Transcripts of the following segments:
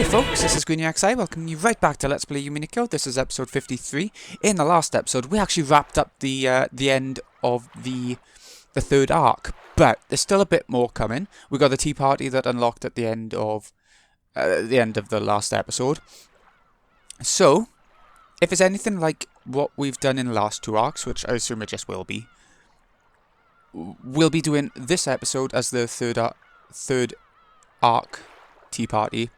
folks, this is GreenXI, welcoming you right back to Let's Play Umineko. This is episode 53. In the last episode, we actually wrapped up the end of the third arc, but there's still a bit more coming. We got the tea party that unlocked at the end of the last episode. So, if it's anything like what we've done in the last two arcs, which I assume it just will be, we'll be doing this episode as the third arc tea party,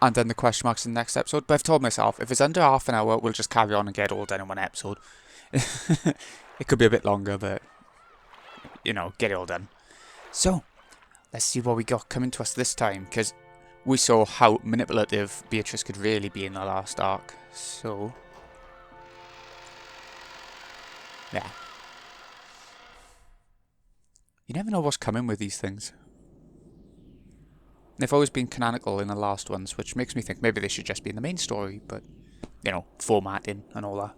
and then the question marks in the next episode. But I've told myself, if it's under half an hour, we'll just carry on and get it all done in one episode. It could be a bit longer, but, you know, get it all done. So, let's see what we got coming to us this time, because we saw how manipulative Beatrice could really be in the last arc. So, yeah. You never know what's coming with these things. They've always been canonical in the last ones, which makes me think maybe they should just be in the main story, but, you know, formatting and all that.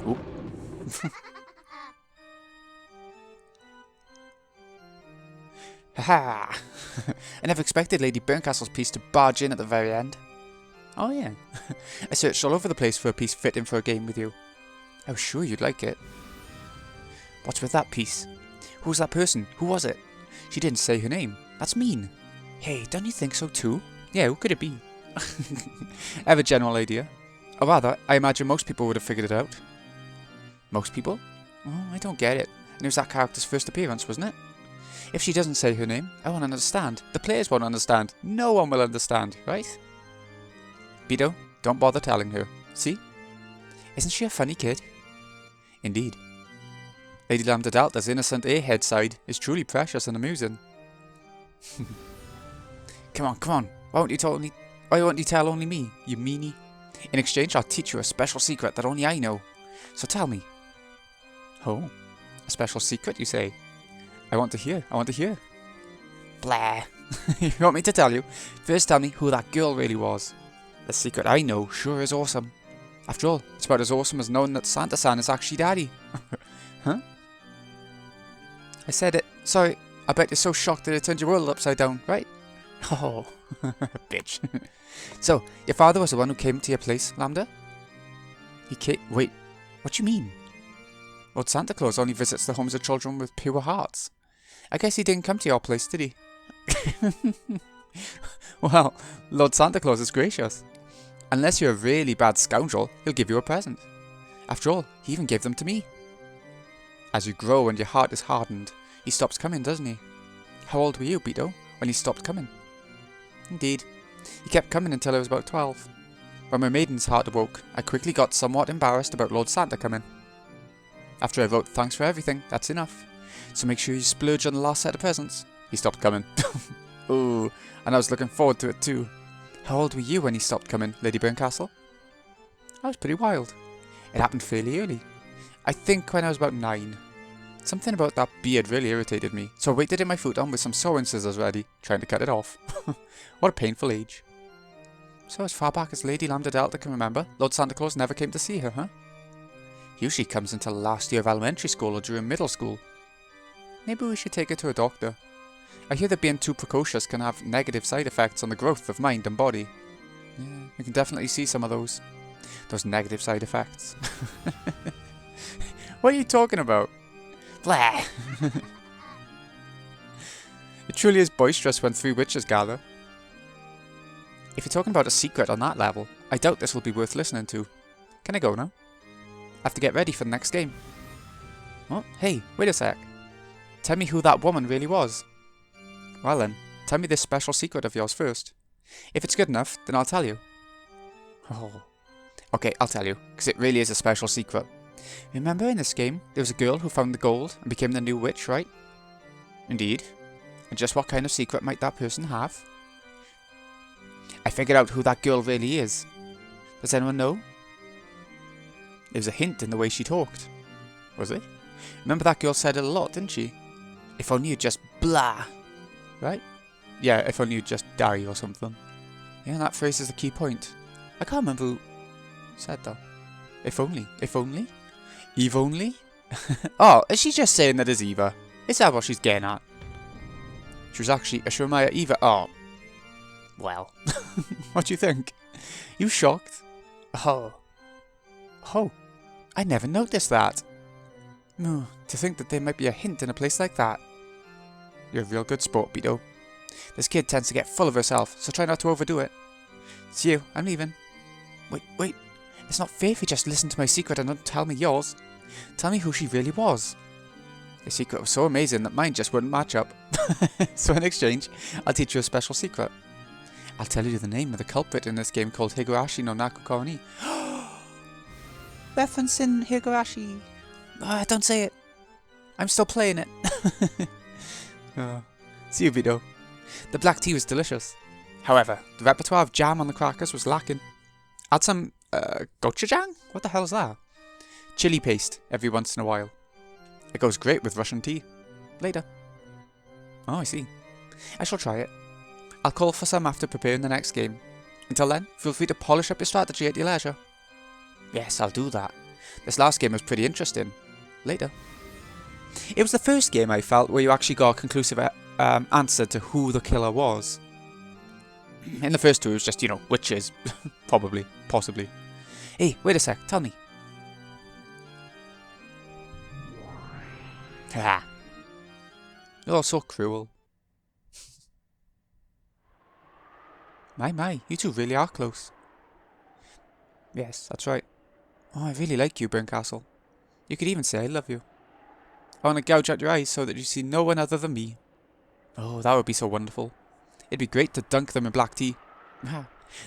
Ooh. Haha! I never expected Lady Burncastle's piece to barge in at the very end. Oh yeah. I searched all over the place for a piece fitting for a game with you. I was sure you'd like it. What's with that piece? Who was that person? Who was it? She didn't say her name. That's mean. Hey, don't you think so too? Yeah, who could it be? I have a general idea. Or rather, I imagine most people would have figured it out. Most people? Oh, I don't get it. And it was that character's first appearance, wasn't it? If she doesn't say her name, I won't understand. The players won't understand. No one will understand, right? Beto, don't bother telling her. See? Isn't she a funny kid? Indeed. Lady Lambda Delta's innocent airhead side is truly precious and amusing. Come on. Why won't you tell only me, you meanie? In exchange, I'll teach you a special secret that only I know. So tell me. Oh, a special secret, you say? I want to hear. Blah. You want me to tell you? First tell me who that girl really was. The secret I know sure is awesome. After all, it's about as awesome as knowing that Santa-san is actually Daddy. Huh? I said it. Sorry, I bet you're so shocked that it turned your world upside down, right? Oh, bitch. So, your father was the one who came to your place, Lambda? He came... Wait, what do you mean? Lord Santa Claus only visits the homes of children with pure hearts. I guess he didn't come to your place, did he? Well, Lord Santa Claus is gracious. Unless you're a really bad scoundrel, he'll give you a present. After all, he even gave them to me. As you grow and your heart is hardened, he stops coming, doesn't he? How old were you, Beto, when he stopped coming? Indeed. He kept coming until I was about 12. When my maiden's heart awoke, I quickly got somewhat embarrassed about Lord Santa coming. After I wrote thanks for everything, that's enough. So make sure you splurge on the last set of presents. He stopped coming. Ooh, and I was looking forward to it too. How old were you when he stopped coming, Lady Burncastle? I was pretty wild. It happened fairly early. I think when I was about 9. Something about that beard really irritated me, so I waited in my futon with some sewing scissors ready, trying to cut it off. What a painful age. So as far back as Lady Lambda Delta can remember, Lord Santa Claus never came to see her, huh? He usually comes until the last year of elementary school or during middle school. Maybe we should take her to a doctor. I hear that being too precocious can have negative side effects on the growth of mind and body. Yeah, you can definitely see some of those negative side effects. What are you talking about? Blah! It truly is boisterous when 3 witches gather. If you're talking about a secret on that level, I doubt this will be worth listening to. Can I go now? I have to get ready for the next game. Oh, hey, wait a sec. Tell me who that woman really was. Well then, tell me this special secret of yours first. If it's good enough, then I'll tell you. Oh. Okay, I'll tell you, because it really is a special secret. Remember in this game, there was a girl who found the gold and became the new witch, right? Indeed. And just what kind of secret might that person have? I figured out who that girl really is. Does anyone know? There was a hint in the way she talked. Was it? Remember that girl said it a lot, didn't she? If only you'd just blah. Right? Yeah, if only you'd just die or something. Yeah, that phrase is the key point. I can't remember who said that. If only. If only? Eve only? Oh, is she just saying that as Eva? Is that what she's getting at? She was actually a Shurmaya Eva. Oh. Well, what do you think? You shocked? Oh. Oh, I never noticed that. No, to think that there might be a hint in a place like that. You're a real good sport, Beto. This kid tends to get full of herself, so try not to overdo it. See you, I'm leaving. Wait. It's not fair if you just listen to my secret and don't tell me yours. Tell me who she really was. Your secret was so amazing that mine just wouldn't match up. So in exchange, I'll teach you a special secret. I'll tell you the name of the culprit in this game called Higurashi no Naku Koroni. Referencing Higurashi. Don't say it. I'm still playing it. See you, Vito. The black tea was delicious. However, the repertoire of jam on the crackers was lacking. Add some, gochujang? What the hell is that? Chili paste every once in a while. It goes great with Russian tea. Later. Oh, I see. I shall try it. I'll call for some after preparing the next game. Until then, feel free to polish up your strategy at your leisure. Yes, I'll do that. This last game was pretty interesting. Later. It was the first game I felt where you actually got a conclusive answer to who the killer was. In the first two, it was just, witches. Probably. Possibly. Hey, wait a sec. Tell me. Ha! You're all so cruel. My, you two really are close. Yes, that's right. Oh, I really like you, Castle. You could even say I love you. I want to gouge out your eyes so that you see no one other than me. Oh, that would be so wonderful. It'd be great to dunk them in black tea.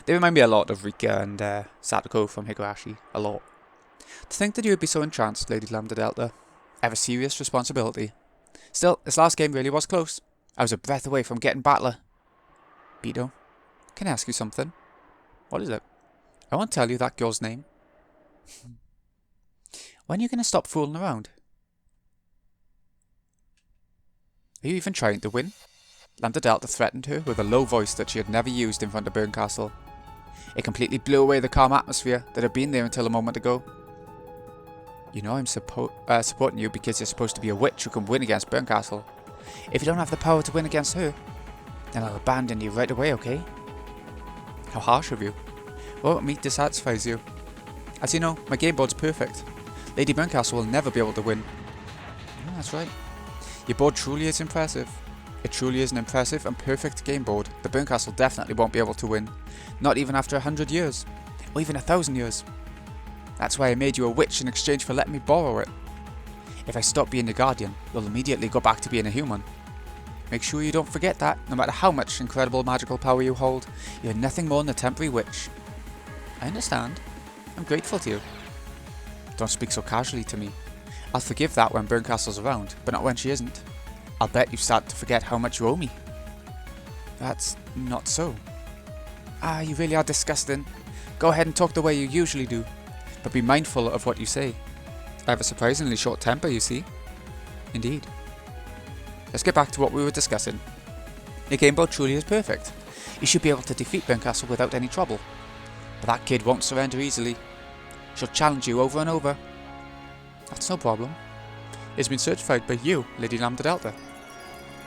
They remind me a lot of Rika and Satoko from Higurashi. A lot. To think that you would be so entranced, Lady Lambda Delta. I have a serious responsibility. Still, this last game really was close. I was a breath away from getting Battler. Beto, can I ask you something? What is it? I won't tell you that girl's name. When are you going to stop fooling around? Are you even trying to win? Lambda Delta threatened her with a low voice that she had never used in front of Castle. It completely blew away the calm atmosphere that had been there until a moment ago. You know I'm supporting you because you're supposed to be a witch who can win against Castle. If you don't have the power to win against her, then I'll abandon you right away, okay? How harsh of you. What me dissatisfies you? As you know, my game board's perfect. Lady Castle will never be able to win. Oh, that's right. Your board truly is impressive. It truly is an impressive and perfect game board. The Castle definitely won't be able to win. Not even after 100 years. Or even 1,000 years. That's why I made you a witch in exchange for letting me borrow it. If I stop being the guardian, you'll immediately go back to being a human. Make sure you don't forget that, no matter how much incredible magical power you hold, you're nothing more than a temporary witch. I understand. I'm grateful to you. Don't speak so casually to me. I'll forgive that when Castle's around, but not when she isn't. I'll bet you start to forget how much you owe me. That's not so. You really are disgusting. Go ahead and talk the way you usually do, but be mindful of what you say. I have a surprisingly short temper, you see. Indeed. Let's get back to what we were discussing. Your game board truly is perfect. You should be able to defeat Castle without any trouble. But that kid won't surrender easily. She'll challenge you over and over. That's no problem. It's been certified by you, Lady Lambda Delta.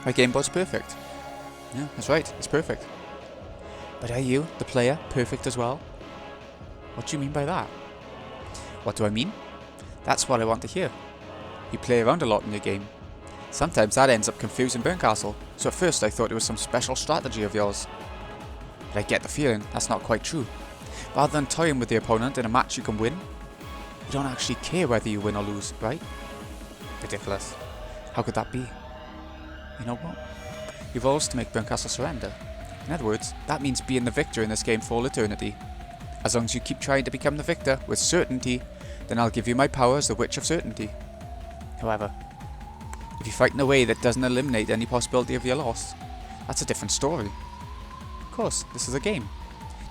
My game board's perfect. Yeah, that's right, it's perfect. But are you, the player, perfect as well? What do you mean by that? What do I mean? That's what I want to hear. You play around a lot in your game. Sometimes that ends up confusing Castle, so at first I thought it was some special strategy of yours. But I get the feeling that's not quite true. Rather than toying with the opponent in a match you can win, you don't actually care whether you win or lose, right? Ridiculous. How could that be? You know what? Your role is to make Castle surrender. In other words, that means being the victor in this game for all eternity. As long as you keep trying to become the victor with certainty, then I'll give you my power as the Witch of Certainty. However, if you fight in a way that doesn't eliminate any possibility of your loss, that's a different story. Of course, this is a game.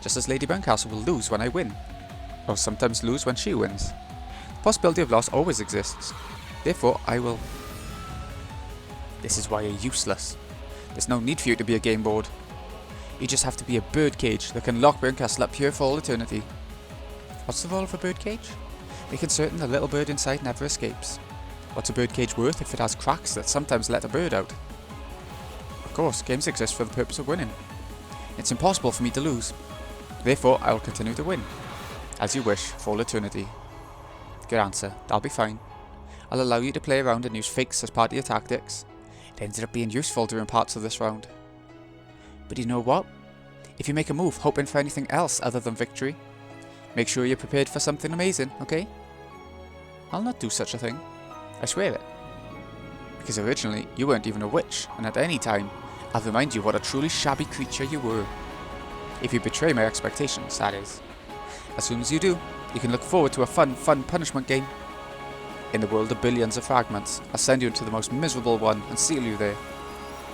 Just as Lady Castle will lose when I win, or sometimes lose when she wins. The possibility of loss always exists. Therefore, I will... This is why you're useless. There's no need for you to be a game board. You just have to be a birdcage that can lock Castle up here for all eternity. What's the role of a birdcage? Making certain the little bird inside never escapes. What's a birdcage worth if it has cracks that sometimes let a bird out? Of course, games exist for the purpose of winning. It's impossible for me to lose. Therefore, I will continue to win. As you wish, for all eternity. Good answer. That'll be fine. I'll allow you to play around and use fakes as part of your tactics. It ended up being useful during parts of this round. But you know what? If you make a move hoping for anything else other than victory, make sure you're prepared for something amazing, okay? I'll not do such a thing. I swear it. Because originally, you weren't even a witch, and at any time, I'll remind you what a truly shabby creature you were. If you betray my expectations, that is. As soon as you do, you can look forward to a fun punishment game. In the world of billions of fragments, I'll send you into the most miserable one and seal you there.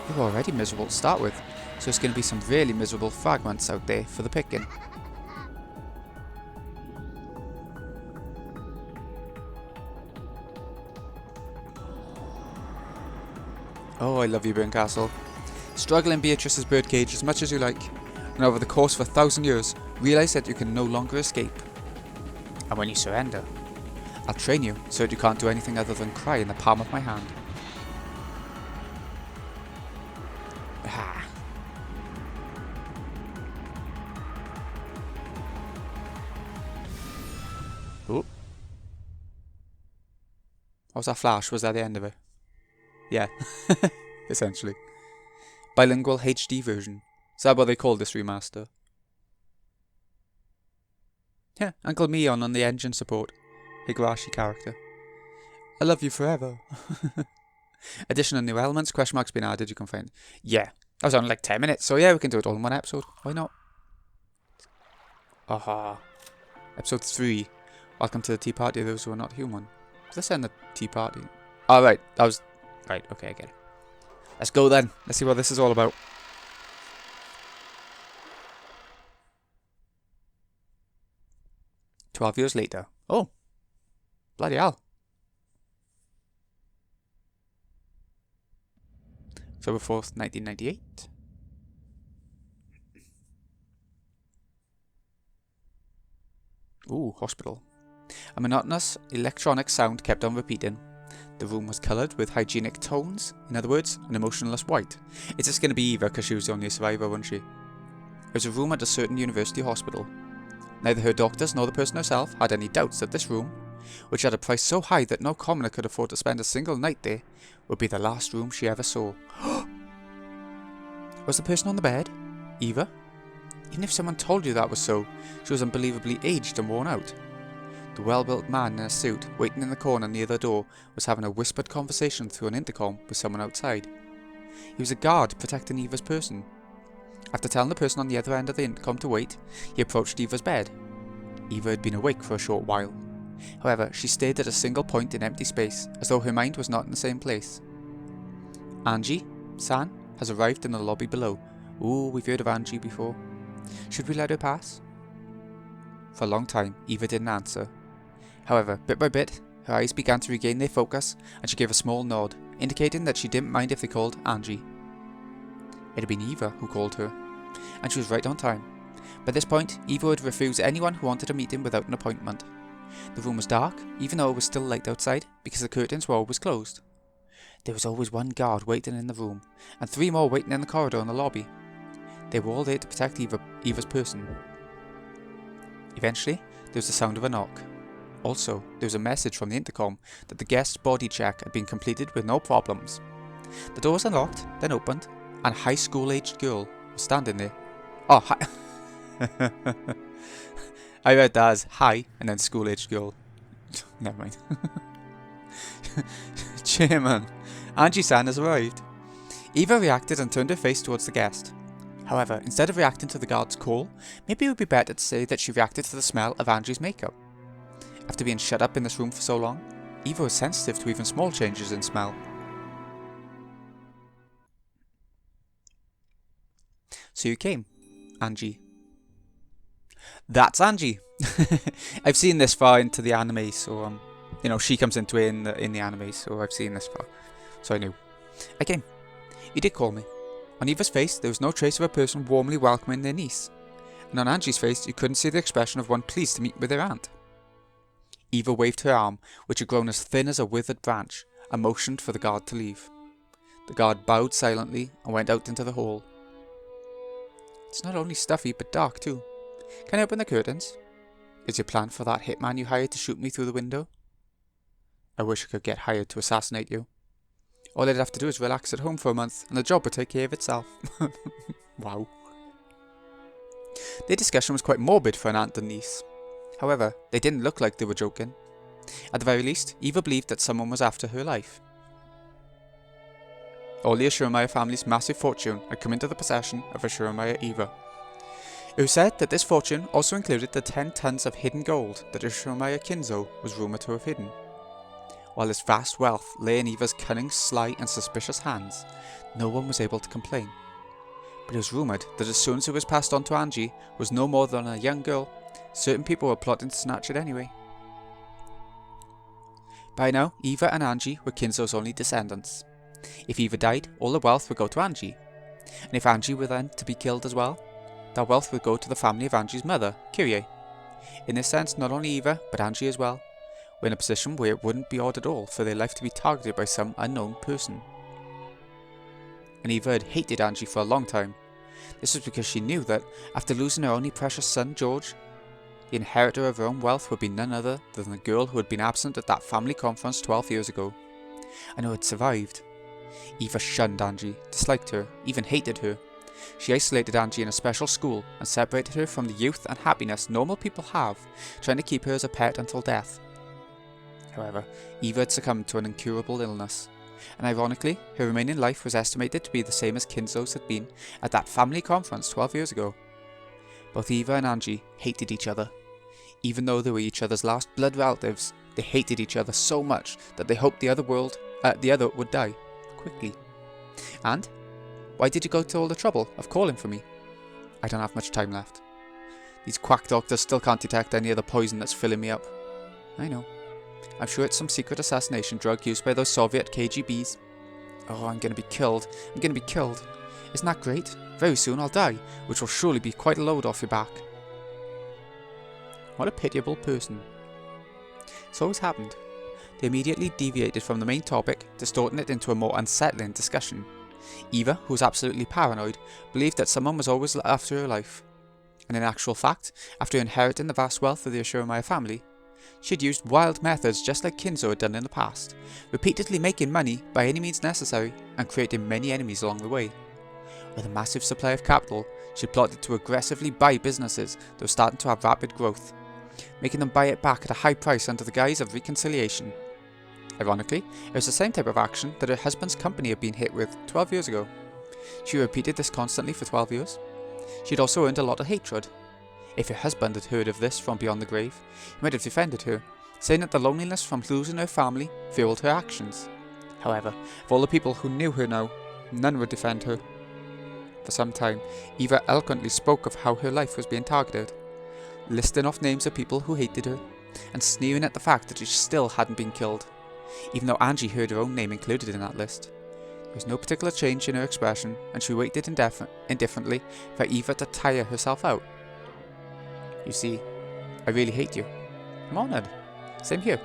You're already miserable to start with, so it's going to be some really miserable fragments out there for the picking. Oh, I love you, Castle. Struggle in Beatrice's birdcage as much as you like, and over the course of 1,000 years, realise that you can no longer escape. And when you surrender, I'll train you so that you can't do anything other than cry in the palm of my hand. Ah. Oh. What was that flash? Was that the end of it? Yeah, essentially. Bilingual HD version. Is that what they call this remaster? Yeah, Uncle Mion on the engine support. Higurashi character. I love you forever. Addition of new elements, question marks been added, you can find. Yeah, I was on like 10 minutes, so yeah, we can do it all in one episode. Why not? Aha. Episode 3. Welcome to the tea party of those who are not human. Did I send the tea party? Oh, right, that was... Right, okay, I get it. Let's go then. Let's see what this is all about. "12 years later. Oh. Bloody hell. October 4th, 1998. Ooh, hospital. A monotonous electronic sound kept on repeating. The room was coloured with hygienic tones, in other words, an emotionless white. It's just going to be Eva because she was the only survivor, wasn't she? It was a room at a certain university hospital. Neither her doctors nor the person herself had any doubts that this room, which had a price so high that no commoner could afford to spend a single night there, would be the last room she ever saw. Was the person on the bed Eva? Even if someone told you that was so, she was unbelievably aged and worn out. The well-built man in a suit, waiting in the corner near the door, was having a whispered conversation through an intercom with someone outside. He was a guard protecting Eva's person. After telling the person on the other end of the intercom to wait, he approached Eva's bed. Eva had been awake for a short while. However, she stayed at a single point in empty space, as though her mind was not in the same place. Angie-san has arrived in the lobby below. Ooh, we've heard of Angie before. Should we let her pass? For a long time, Eva didn't answer. However, bit by bit, her eyes began to regain their focus, and she gave a small nod, indicating that she didn't mind if they called Angie. It had been Eva who called her, and she was right on time. By this point, Eva would refuse anyone who wanted a meeting without an appointment. The room was dark, even though it was still light outside, because the curtains were always closed. There was always one guard waiting in the room, and 3 more waiting in the corridor in the lobby. They were all there to protect Eva's person. Eventually, there was the sound of a knock. Also, there was a message from the intercom that the guest's body check had been completed with no problems. The door was unlocked, then opened, and a high school-aged girl was standing there. Oh, hi. I read that as hi, and then school-aged girl. Never mind. Chairman, Angie-san has arrived. Eva reacted and turned her face towards the guest. However, instead of reacting to the guard's call, maybe it would be better to say that she reacted to the smell of Angie's makeup. After being shut up in this room for so long, Eva was sensitive to even small changes in smell. So you came, Angie. That's Angie. I've seen this far into the anime, so you know, she comes into it in the anime, so I've seen this far. So I knew. I came. You did call me. On Eva's face, there was no trace of a person warmly welcoming their niece, and on Angie's face, you couldn't see the expression of one pleased to meet with her aunt. Eva waved her arm, which had grown as thin as a withered branch, and motioned for the guard to leave. The guard bowed silently and went out into the hall. It's not only stuffy, but dark too. Can I open the curtains? Is your plan for that hitman you hired to shoot me through the window? I wish I could get hired to assassinate you. All I'd have to do is relax at home for a month, and the job would take care of itself. Wow. Their discussion was quite morbid for an aunt and niece. However, they didn't look like they were joking. At the very least, Eva believed that someone was after her life. All the Ashurmaya family's massive fortune had come into the possession of Ashurmaya Eva. It was said that this fortune also included the 10 tons of hidden gold that Ashurmaya Kinzo was rumoured to have hidden. While this vast wealth lay in Eva's cunning, sly and suspicious hands, no one was able to complain. But it was rumoured that as soon as it was passed on to Angie was no more than a young girl, certain people were plotting to snatch it anyway. By now, Eva and Angie were Kinzo's only descendants. If Eva died, all the wealth would go to Angie. And if Angie were then to be killed as well, that wealth would go to the family of Angie's mother, Kyrie. In this sense, not only Eva, but Angie as well, were in a position where it wouldn't be odd at all for their life to be targeted by some unknown person. And Eva had hated Angie for a long time. This was because she knew that, after losing her only precious son, George, the inheritor of her own wealth would be none other than the girl who had been absent at that family conference 12 years ago, and who had survived. Eva shunned Angie, disliked her, even hated her. She isolated Angie in a special school and separated her from the youth and happiness normal people have, trying to keep her as a pet until death. However, Eva had succumbed to an incurable illness, and ironically, her remaining life was estimated to be the same as Kinzo's had been at that family conference 12 years ago. Both Eva and Angie hated each other. Even though they were each other's last blood relatives, they hated each other so much that they hoped the other would die quickly. And why did you go to all the trouble of calling for me? I don't have much time left. These quack doctors still can't detect any of the poison that's filling me up. I know. I'm sure it's some secret assassination drug used by those Soviet KGBs. Oh, I'm gonna be killed. I'm gonna be killed. Isn't that great? Very soon I'll die, which will surely be quite a load off your back. What a pitiable person. So it's happened. They immediately deviated from the main topic, distorting it into a more unsettling discussion. Eva, who was absolutely paranoid, believed that someone was always after her life. And in actual fact, after inheriting the vast wealth of the Ashurmaya family, she had used wild methods just like Kinzo had done in the past, repeatedly making money by any means necessary and creating many enemies along the way. With a massive supply of capital, she plotted to aggressively buy businesses that were starting to have rapid growth, making them buy it back at a high price under the guise of reconciliation. Ironically, it was the same type of action that her husband's company had been hit with 12 years ago. She repeated this constantly for 12 years. She had also earned a lot of hatred. If her husband had heard of this from beyond the grave, he might have defended her, saying that the loneliness from losing her family fueled her actions. However, of all the people who knew her now, none would defend her. For some time, Eva eloquently spoke of how her life was being targeted, listing off names of people who hated her, and sneering at the fact that she still hadn't been killed, even though Angie heard her own name included in that list. There was no particular change in her expression, and she waited indifferently for Eva to tire herself out. You see, I really hate you. I'm honoured. Same here.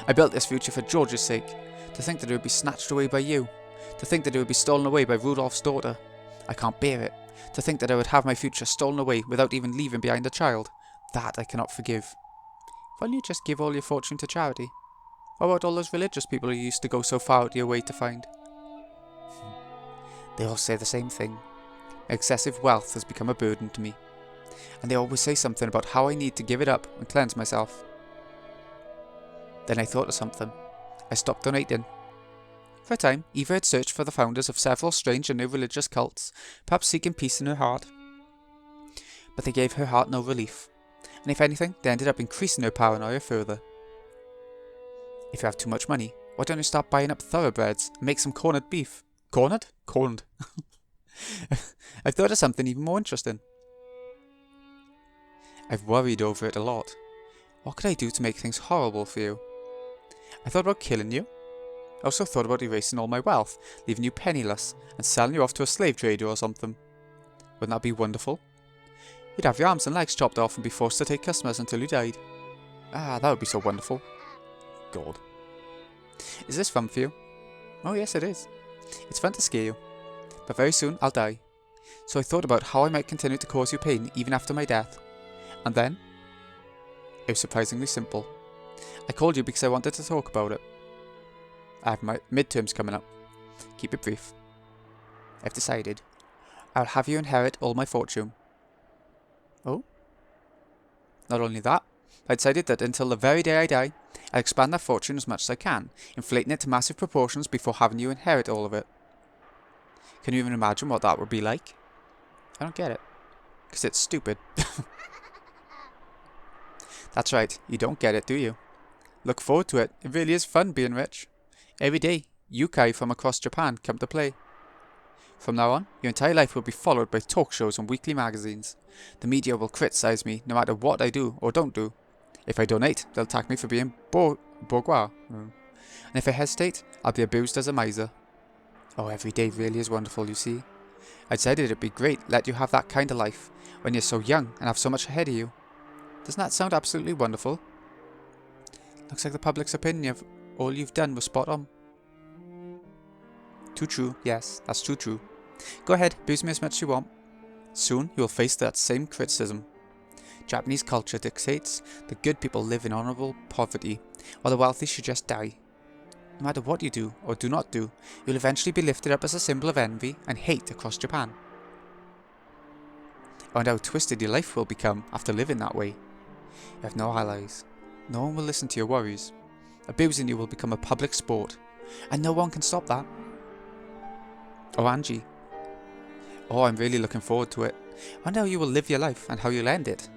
I built this future for George's sake. To think that it would be snatched away by you. To think that it would be stolen away by Rudolph's daughter. I can't bear it. To think that I would have my future stolen away without even leaving behind a child. That I cannot forgive. Why don't you just give all your fortune to charity? What about all those religious people you used to go so far out of your way to find? They all say the same thing. Excessive wealth has become a burden to me. And they always say something about how I need to give it up and cleanse myself. Then I thought of something. I stopped donating. For a time, Eva had searched for the founders of several strange and new religious cults, perhaps seeking peace in her heart. But they gave her heart no relief, and if anything, they ended up increasing her paranoia further. If you have too much money, why don't you start buying up thoroughbreds and make some corned beef? Corned? Corned. I've thought of something even more interesting. I've worried over it a lot. What could I do to make things horrible for you? I thought about killing you. I also thought about erasing all my wealth, leaving you penniless, and selling you off to a slave trader or something. Wouldn't that be wonderful? You'd have your arms and legs chopped off and be forced to take customers until you died. Ah, that would be so wonderful. God. Is this fun for you? Oh yes, it is. It's fun to scare you. But very soon, I'll die. So I thought about how I might continue to cause you pain even after my death. And then, it was surprisingly simple. I called you because I wanted to talk about it. I have my midterms coming up. Keep it brief. I've decided. I'll have you inherit all my fortune. Oh? Not only that, I decided that until the very day I die, I'll expand that fortune as much as I can, inflating it to massive proportions before having you inherit all of it. Can you even imagine what that would be like? I don't get it. Because it's stupid. That's right, you don't get it, do you? Look forward to it. It really is fun being rich. Every day, yokai from across Japan come to play. From now on, your entire life will be followed by talk shows and weekly magazines. The media will criticize me no matter what I do or don't do. If I donate, they'll attack me for being bourgeois. And if I hesitate, I'll be abused as a miser. Oh, every day really is wonderful, you see. I decided it'd be great to let you have that kind of life when you're so young and have so much ahead of you. Doesn't that sound absolutely wonderful? Looks like the public's opinion of all you've done was spot on. Too true, yes, that's too true. Go ahead, abuse me as much as you want. Soon you will face that same criticism. Japanese culture dictates that good people live in honourable poverty, while the wealthy should just die. No matter what you do or do not do, you'll eventually be lifted up as a symbol of envy and hate across Japan. I wonder how twisted your life will become after living that way. You have no allies. No one will listen to your worries. Abusing you will become a public sport, and no one can stop that. Oh, Angie. Oh, I'm really looking forward to it. I wonder how you will live your life and how you'll end it.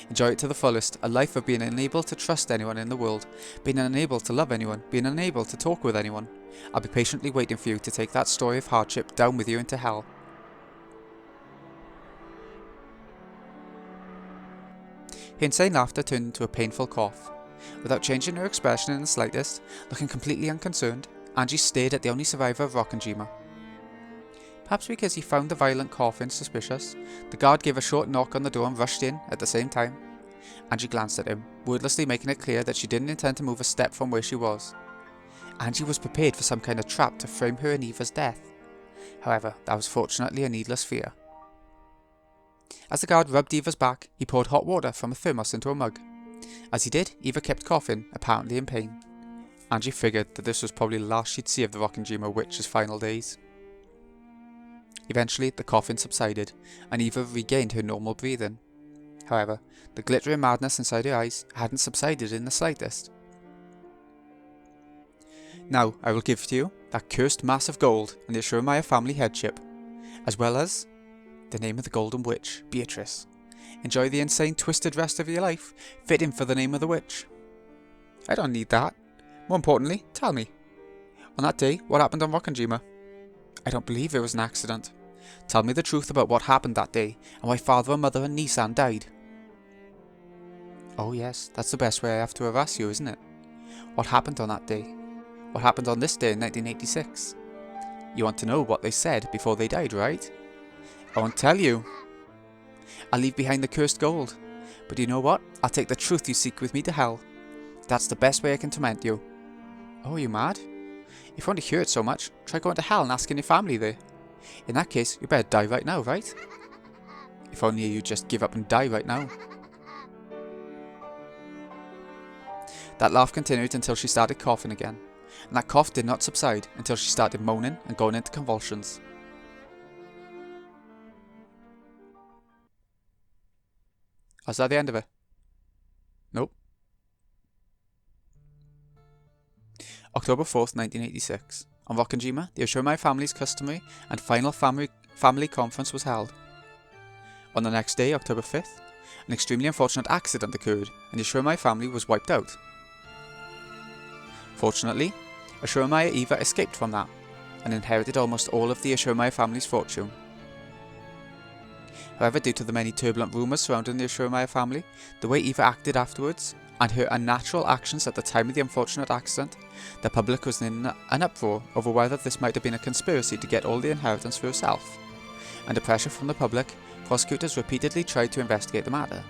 Enjoy it to the fullest, a life of being unable to trust anyone in the world, being unable to love anyone, being unable to talk with anyone. I'll be patiently waiting for you to take that story of hardship down with you into hell. Her insane laughter turned into a painful cough. Without changing her expression in the slightest, looking completely unconcerned, Angie stared at the only survivor of Rockanjima. Perhaps because he found the violent coughing suspicious, the guard gave a short knock on the door and rushed in at the same time. Angie glanced at him, wordlessly making it clear that she didn't intend to move a step from where she was. Angie was prepared for some kind of trap to frame her in Eva's death. However, that was fortunately a needless fear. As the guard rubbed Eva's back, he poured hot water from a thermos into a mug. As he did, Eva kept coughing, apparently in pain. Angie figured that this was probably the last she'd see of the Rockanjima witch's final days. Eventually, the coughing subsided, and Eva regained her normal breathing. However, the glittering madness inside her eyes hadn't subsided in the slightest. Now, I will give to you that cursed mass of gold and the Ashurmaya family headship, as well as the name of the Golden Witch, Beatrice. Enjoy the insane, twisted rest of your life, fitting for the name of the witch. I don't need that. More importantly, tell me. On that day, what happened on Rockanjima? I don't believe it was an accident. Tell me the truth about what happened that day, and why father and mother and Nissan died. Oh yes, that's the best way I have to harass you, isn't it? What happened on that day? What happened on this day in 1986? You want to know what they said before they died, right? I won't tell you. I'll leave behind the cursed gold. But you know what? I'll take the truth you seek with me to hell. That's the best way I can torment you. Oh, are you mad? If you want to hear it so much, try going to hell and asking your family there. In that case, you better die right now, right? If only you'd just give up and die right now. That laugh continued until she started coughing again, and that cough did not subside until she started moaning and going into convulsions. Was that the end of it? Nope. October 4th, 1986. On Rockanjima, the Ashurmaya family's customary and final family conference was held. On the next day, October 5th, an extremely unfortunate accident occurred and the Ashurmaya family was wiped out. Fortunately, Ashurmaya Eva escaped from that and inherited almost all of the Ashurmaya family's fortune. However, due to the many turbulent rumours surrounding the Ashurmaya family, the way Eva acted afterwards, and her unnatural actions at the time of the unfortunate accident, the public was in an uproar over whether this might have been a conspiracy to get all the inheritance for herself. Under pressure from the public, prosecutors repeatedly tried to investigate the matter,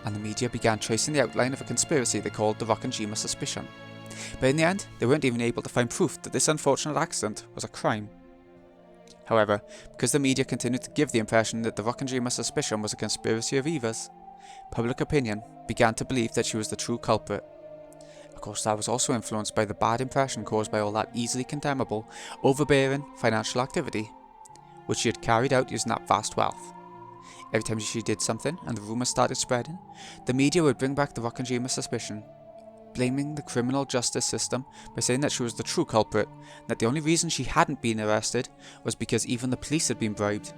and the media began tracing the outline of a conspiracy they called the Rockanjima suspicion. But in the end, they weren't even able to find proof that this unfortunate accident was a crime. However, because the media continued to give the impression that the Rokkenjima suspicion was a conspiracy of Eva's, public opinion began to believe that she was the true culprit. Of course, that was also influenced by the bad impression caused by all that easily condemnable, overbearing financial activity, which she had carried out using that vast wealth. Every time she did something and the rumours started spreading, the media would bring back the Rokkenjima suspicion, blaming the criminal justice system by saying that she was the true culprit, and that the only reason she hadn't been arrested was because even the police had been bribed.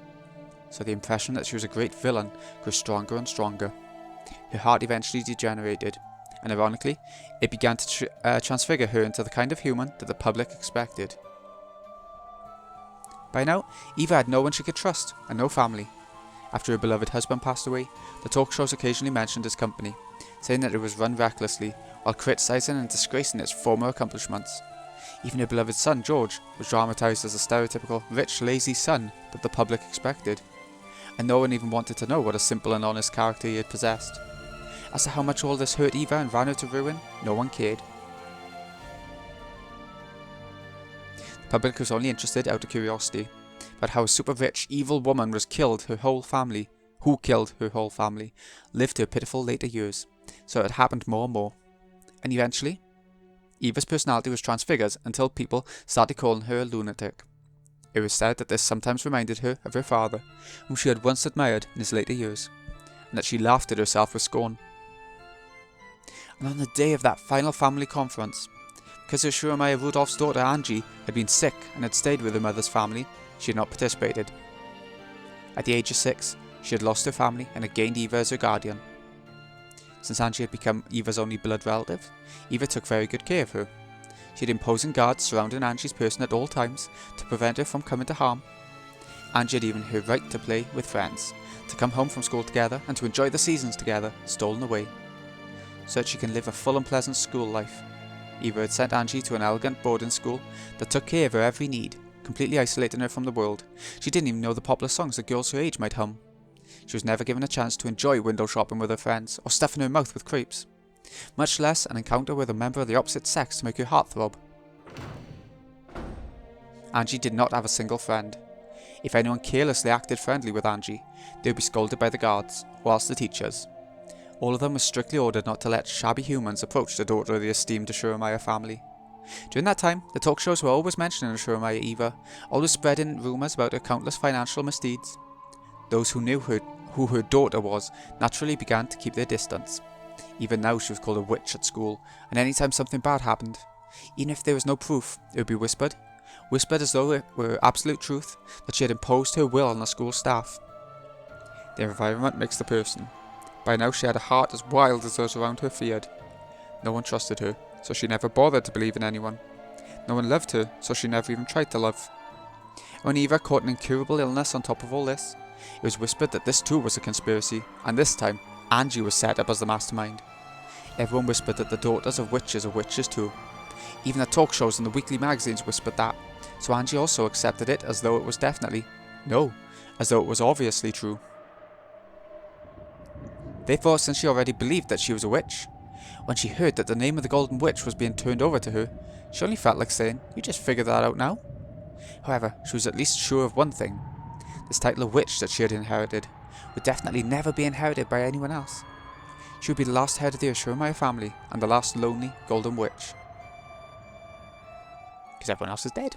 So the impression that she was a great villain grew stronger and stronger. Her heart eventually degenerated, and ironically, it began to transfigure her into the kind of human that the public expected. By now, Eva had no one she could trust, and no family. After her beloved husband passed away, the talk shows occasionally mentioned his company, saying that it was run recklessly, while criticising and disgracing its former accomplishments. Even her beloved son, George, was dramatised as a stereotypical rich, lazy son that the public expected, and no one even wanted to know what a simple and honest character he had possessed. As to how much all this hurt Eva and ran her to ruin, no one cared. The public was only interested out of curiosity about how a super rich, evil woman who killed her whole family, lived to her pitiful later years, so it happened more and more. And eventually, Eva's personality was transfigured until people started calling her a lunatic. It was said that this sometimes reminded her of her father, whom she had once admired in his later years, and that she laughed at herself with scorn. And on the day of that final family conference, because her Shuremaya Rudolph's daughter Angie had been sick and had stayed with her mother's family, she had not participated. At the age of 6, she had lost her family and had gained Eva as her guardian. Since Angie had become Eva's only blood relative, Eva took very good care of her. She had imposing guards surrounding Angie's person at all times to prevent her from coming to harm. Angie had even her right to play with friends, to come home from school together and to enjoy the seasons together, stolen away, so that she can live a full and pleasant school life. Eva had sent Angie to an elegant boarding school that took care of her every need, completely isolating her from the world. She didn't even know the popular songs that girls her age might hum. She was never given a chance to enjoy window shopping with her friends, or stuffing her mouth with crepes, much less an encounter with a member of the opposite sex to make her heart throb. Angie did not have a single friend. If anyone carelessly acted friendly with Angie, they would be scolded by the guards, whilst the teachers. All of them were strictly ordered not to let shabby humans approach the daughter of the esteemed Shuremaya family. During that time, the talk shows were always mentioning Shuremaya Eva, always spreading rumours about her countless financial misdeeds. Those who knew who her daughter was naturally began to keep their distance. Even now she was called a witch at school, and anytime something bad happened, even if there was no proof, it would be whispered as though it were absolute truth, that she had imposed her will on the school staff. The environment makes the person. By now she had a heart as wild as those around her feared. No one trusted her, so she never bothered to believe in anyone. No one loved her, so she never even tried to love. When Eva caught an incurable illness on top of all this, it was whispered that this too was a conspiracy, and this time, Angie was set up as the mastermind. Everyone whispered that the daughters of witches are witches too. Even the talk shows and the weekly magazines whispered that, so Angie also accepted it as though it was as though it was obviously true. Therefore, since she already believed that she was a witch, when she heard that the name of the Golden Witch was being turned over to her, she only felt like saying, "You just figured that out now?" However, she was at least sure of one thing. This title of witch that she had inherited would definitely never be inherited by anyone else. She would be the last head of the Shuremaya family and the last lonely Golden Witch. Because everyone else is dead.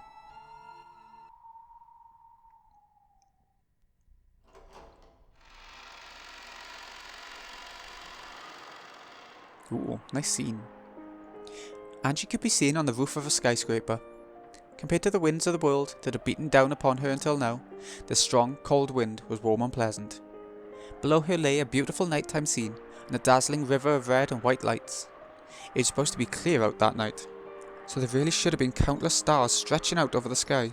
Ooh, nice scene. Angie could be seen on the roof of a skyscraper. Compared to the winds of the world that had beaten down upon her until now, this strong, cold wind was warm and pleasant. Below her lay a beautiful nighttime scene and a dazzling river of red and white lights. It was supposed to be clear out that night, so there really should have been countless stars stretching out over the sky.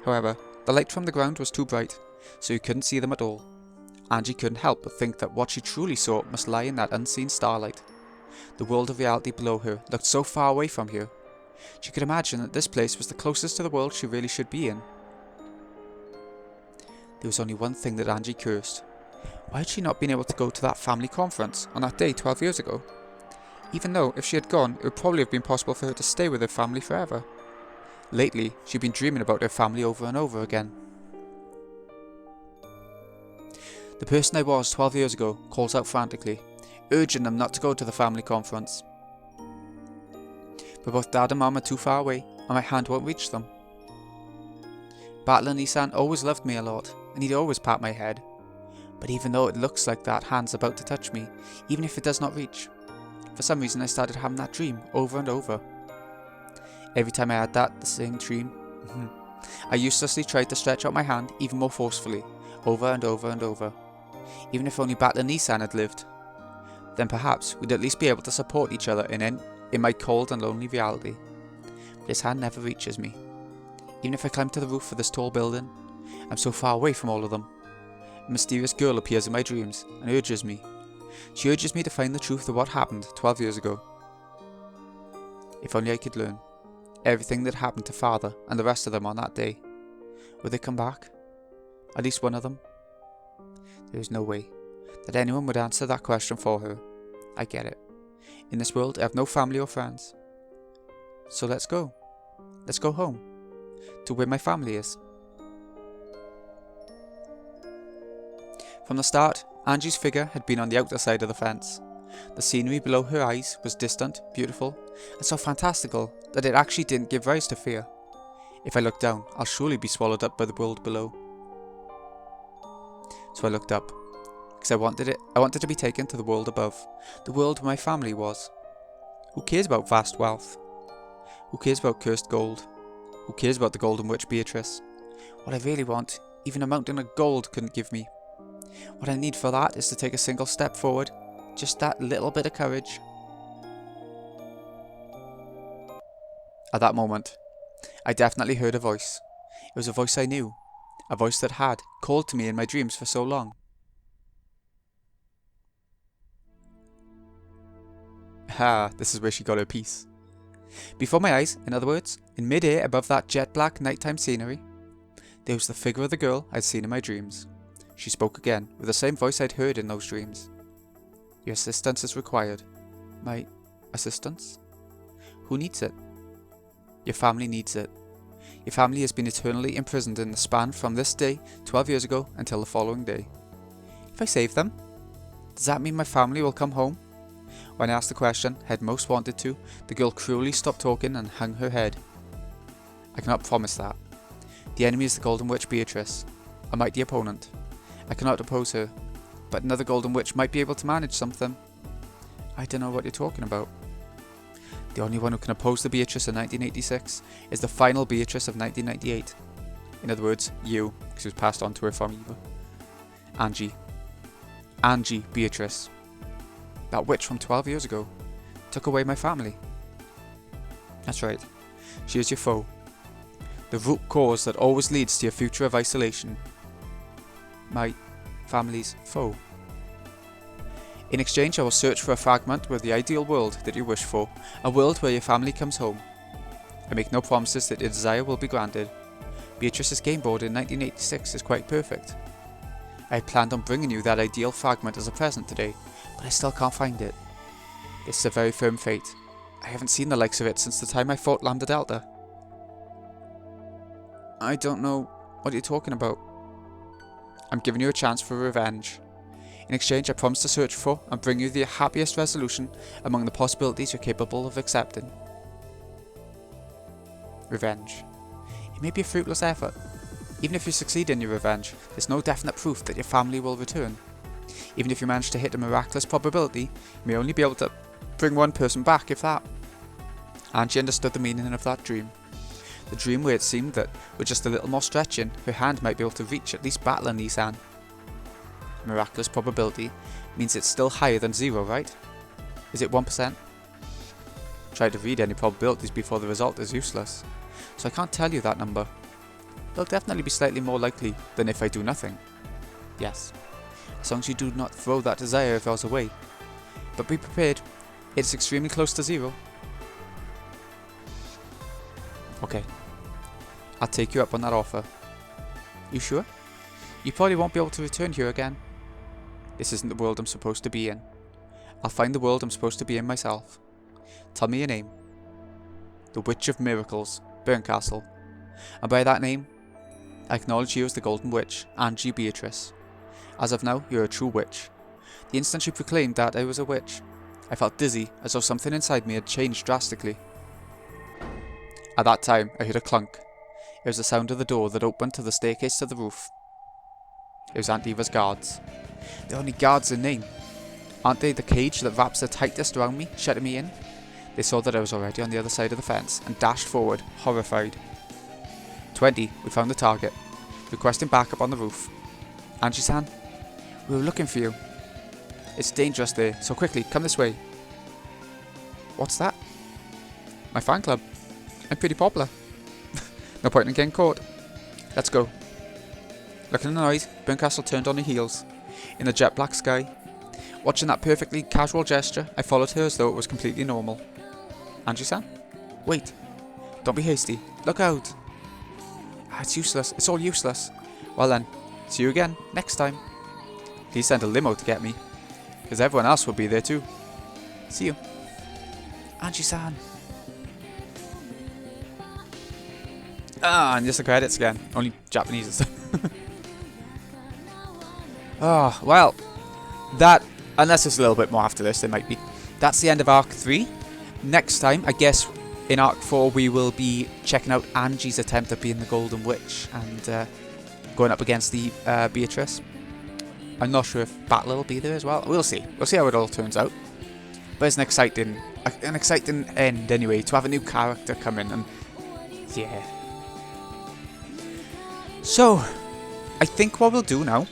However, the light from the ground was too bright, so you couldn't see them at all. Angie couldn't help but think that what she truly saw must lie in that unseen starlight. The world of reality below her looked so far away from here. She could imagine that this place was the closest to the world she really should be in. There was only one thing that Angie cursed. Why had she not been able to go to that family conference on that day 12 years ago? Even though, if she had gone, it would probably have been possible for her to stay with her family forever. Lately, she'd been dreaming about her family over and over again. The person I was 12 years ago calls out frantically, urging them not to go to the family conference. But both Dad and Mum are too far away, and my hand won't reach them. Battler Nissan always loved me a lot, and he'd always pat my head. But even though it looks like that hand's about to touch me, even if it does not reach, for some reason I started having that dream over and over. Every time I had the same dream, I uselessly tried to stretch out my hand even more forcefully, over and over and over. Even if only Battler Nissan had lived, then perhaps we'd at least be able to support each other in my cold and lonely reality. But his hand never reaches me. Even if I climb to the roof of this tall building, I'm so far away from all of them. A mysterious girl appears in my dreams and urges me. She urges me to find the truth of what happened 12 years ago. If only I could learn everything that happened to Father and the rest of them on that day. Would they come back? At least one of them? There is no way that anyone would answer that question for her. I get it. In this world, I have no family or friends. So let's go. Let's go home. To where my family is. From the start, Angie's figure had been on the outer side of the fence. The scenery below her eyes was distant, beautiful, and so fantastical that it actually didn't give rise to fear. If I look down, I'll surely be swallowed up by the world below. So I looked up, because I wanted to be taken to the world above, the world where my family was. Who cares about vast wealth? Who cares about cursed gold? Who cares about the golden witch Beatrice? What I really want, even a mountain of gold couldn't give me. What I need for that is to take a single step forward, just that little bit of courage. At that moment, I definitely heard a voice. It was a voice I knew, a voice that had called to me in my dreams for so long. Ah, this is where she got her piece. Before my eyes, in other words, in mid-air above that jet-black nighttime scenery, there was the figure of the girl I'd seen in my dreams. She spoke again, with the same voice I'd heard in those dreams. Your assistance is required. My assistance? Who needs it? Your family needs it. Your family has been eternally imprisoned in the span from this day, 12 years ago, until the following day. If I save them, does that mean my family will come home? When I asked the question I had most wanted to, the girl cruelly stopped talking and hung her head. I cannot promise that. The enemy is the Golden Witch Beatrice, a mighty opponent. I cannot oppose her, but another Golden Witch might be able to manage something. I don't know what you're talking about. The only one who can oppose the Beatrice of 1986 is the final Beatrice of 1998. In other words, you, because it was passed on to her from Eva. Angie Beatrice. That witch from 12 years ago took away my family. That's right, she is your foe. The root cause that always leads to your future of isolation. My family's foe. In exchange, I will search for a fragment with the ideal world that you wish for, a world where your family comes home. I make no promises that your desire will be granted. Beatrice's game board in 1986 is quite perfect. I had planned on bringing you that ideal fragment as a present today, but I still can't find it. This is a very firm fate. I haven't seen the likes of it since the time I fought Lambda Delta. I don't know what you're talking about. I'm giving you a chance for revenge. In exchange, I promise to search for and bring you the happiest resolution among the possibilities you're capable of accepting. Revenge. It may be a fruitless effort. Even if you succeed in your revenge, there's no definite proof that your family will return. Even if you manage to hit a miraculous probability, you may only be able to bring one person back, if that. Angie understood the meaning of that dream. The dream where it seemed that, with just a little more stretching, her hand might be able to reach at least Battler Nissan. Miraculous probability means it's still higher than 0, right? Is it 1%? Try to read any probabilities before the result is useless, so I can't tell you that number. It'll definitely be slightly more likely than if I do nothing. Yes, as long as you do not throw that desire of yours away. But be prepared, it's extremely close to 0. Okay, I'll take you up on that offer. You sure? You probably won't be able to return here again. This isn't the world I'm supposed to be in. I'll find the world I'm supposed to be in myself. Tell me your name. The Witch of Miracles, As of now, you're a true witch. The instant she proclaimed that I was a witch, I felt dizzy, as though something inside me had changed drastically. At that time, I heard a clunk. It was the sound of the door that opened to the staircase to the roof. It was Aunt Eva's guards. They're only guards in name. Aren't they the cage that wraps the tightest around me, shutting me in? They saw that I was already on the other side of the fence, and dashed forward, horrified. 20, we found the target. Requesting backup on the roof. Angie-san, we were looking for you. It's dangerous there, so quickly, come this way. What's that? My fan club. I'm pretty popular. No point in getting caught. Let's go. Looking at the noise, Burncastle turned on her heels. In the jet black sky. Watching that perfectly casual gesture, I followed her as though it was completely normal. Angie-san? Wait. Don't be hasty. Look out. It's useless. It's all useless. Well then, see you again, next time. Please send a limo to get me. Because everyone else will be there too. See you. Angie-san. And just the credits again. Only Japanese and stuff. Oh, well. That, unless there's a little bit more after this, there might be. That's the end of Arc 3. Next time, I guess, in Arc 4, we will be checking out Angie's attempt at being the Golden Witch. And going up against the Beatrice. I'm not sure if Battle will be there as well. We'll see. We'll see how it all turns out. But it's an exciting end anyway, to have a new character come in. And yeah. So, I think what we'll do now,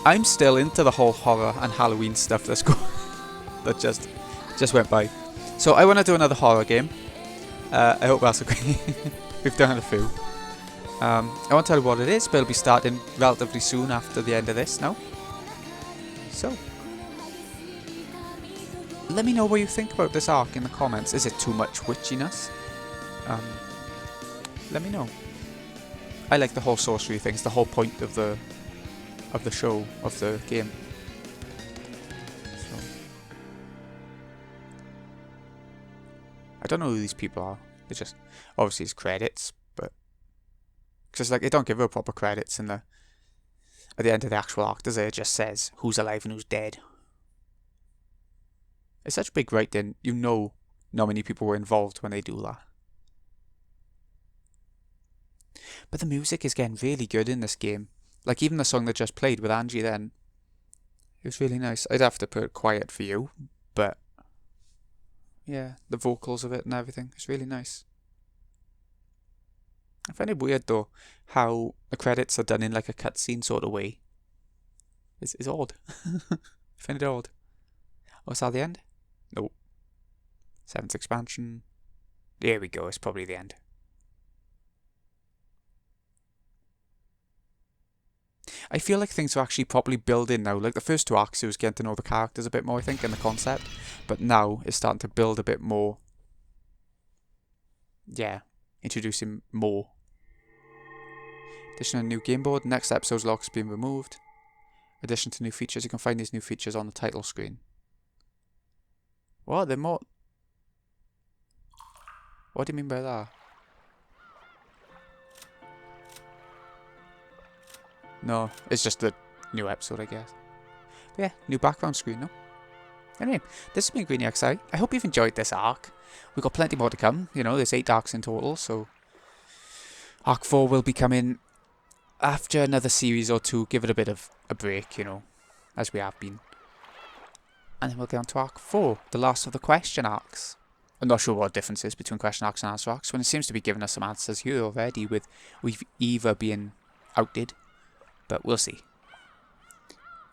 I'm still into the whole horror and Halloween stuff that just went by. So I want to do another horror game. I hope that's okay. We've done a few. I won't tell you what it is, but it'll be starting relatively soon after the end of this now. So, let me know what you think about this arc in the comments. Is it too much witchiness? Let me know. I like the whole sorcery thing. It's the whole point of the show, of the game. So, I don't know who these people are. They're just, obviously it's credits, but because like they don't give her proper credits in at the end of the actual arc, does it? It just says who's alive and who's dead. It's such big writing, you know not many people were involved when they do that. But the music is getting really good in this game. Like even the song that just played with Angie then, it was really nice. I'd have to put it quiet for you, but yeah, the vocals of it and everything, it's really nice. I find it weird though, how the credits are done in like a cutscene sort of way. It's odd. I find it odd. Oh, is that the end? Nope. 7th expansion. There we go, it's probably the end. I feel like things are actually properly building now. Like the first 2 arcs, it was getting to know the characters a bit more, I think, and the concept. But now it's starting to build a bit more. Yeah, introducing more. Addition to a new game board. Next episode's lock has been removed. Addition to new features. You can find these new features on the title screen. What? They're more... What do you mean by that? No, it's just the new episode, I guess. But yeah, new background screen, no? Anyway, this has been Greeny XI. I hope you've enjoyed this arc. We've got plenty more to come. You know, there's 8 arcs in total, so... Arc 4 will be coming after another series or 2. Give it a bit of a break, you know, as we have been. And then we'll get on to Arc 4, the last of the question arcs. I'm not sure what the difference is between question arcs and answer arcs, when it seems to be giving us some answers here already, with Eva being outdid. But we'll see.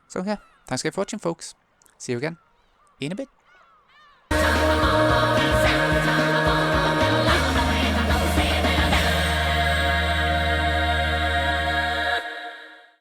So yeah, thanks again for watching, folks. See you again in a bit.